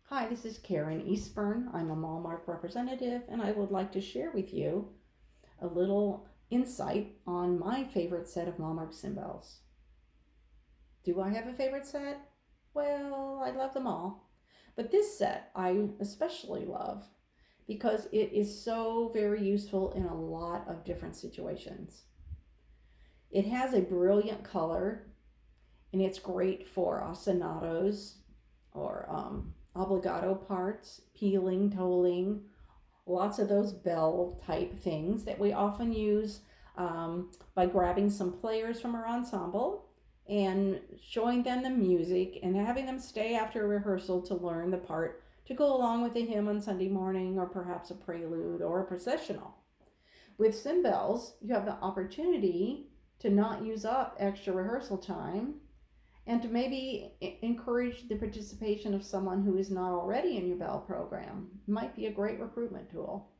Hi, this is Karen Eastburn. I'm a Malmark representative, and I would like to share with you a little insight on my favorite set of Malmark Cymbells. Do I have a favorite set? Well, I love them all. But this set I especially love because it is so very useful in a lot of different situations. It has a brilliant color, and it's great for ostinatos or obligato parts, peeling, tolling, lots of those bell type things that we often use by grabbing some players from our ensemble and showing them the music and having them stay after rehearsal to learn the part to go along with the hymn on Sunday morning or perhaps a prelude or a processional. With cymbals, you have the opportunity to not use up extra rehearsal time and to maybe encourage the participation of someone who is not already in your bell program. Might be a great recruitment tool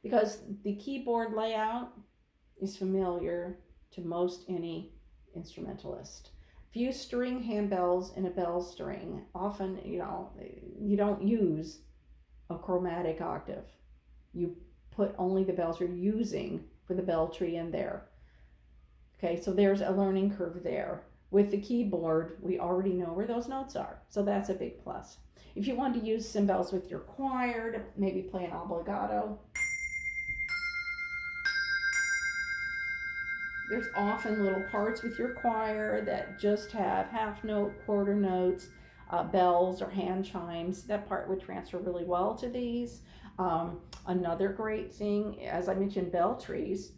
because the keyboard layout is familiar to most any instrumentalist. Few string handbells in a bell string. Often, you don't use a chromatic octave. You put only the bells you're using for the bell tree in there. Okay, so there's a learning curve there. With the keyboard, we already know where those notes are, so that's a big plus. If you want to use cymbals with your choir to maybe play an obligato, there's often little parts with your choir that just have half note, quarter notes, bells or hand chimes. That part would transfer really well to these. Another great thing, as I mentioned, bell trees,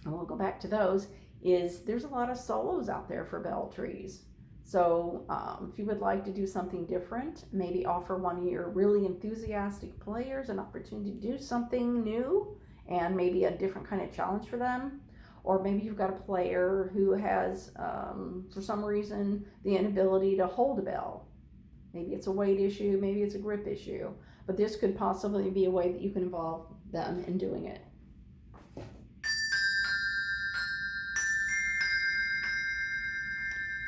and we'll go back to those, is there's a lot of solos out there for bell trees. So if you would like to do something different, maybe offer one of your really enthusiastic players an opportunity to do something new and maybe a different kind of challenge for them. Or maybe you've got a player who has, for some reason, the inability to hold a bell. Maybe it's a weight issue, maybe it's a grip issue, but this could possibly be a way that you can involve them in doing it.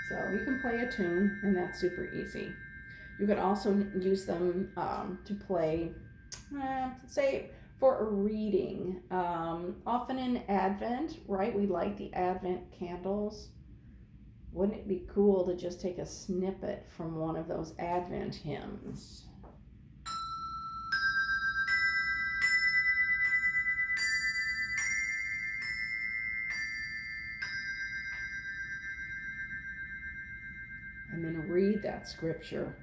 So you can play a tune, and that's super easy. You could also use them to play, say, for a reading. Often in Advent, right? We light the Advent candles. Wouldn't it be cool to just take a snippet from one of those Advent hymns? And then read that scripture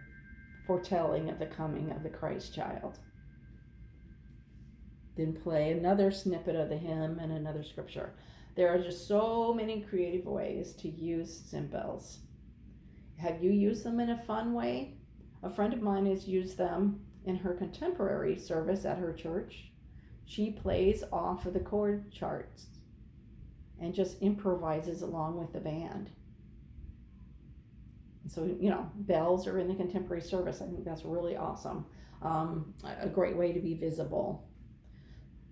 foretelling of the coming of the Christ child. Then play another snippet of the hymn and another scripture. There are just so many creative ways to use cymbals. Have you used them in a fun way? A friend of mine has used them in her contemporary service at her church. She plays off of the chord charts and just improvises along with the band. So, bells are in the contemporary service. I think that's really awesome. A great way to be visible.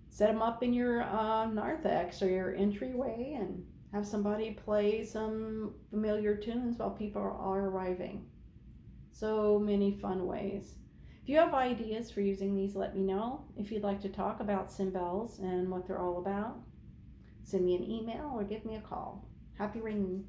Set them up in your narthex or your entryway and have somebody play some familiar tunes while people are arriving. So many fun ways. If you have ideas for using these, let me know. If you'd like to talk about cymbals and what they're all about, send me an email or give me a call. Happy ringing.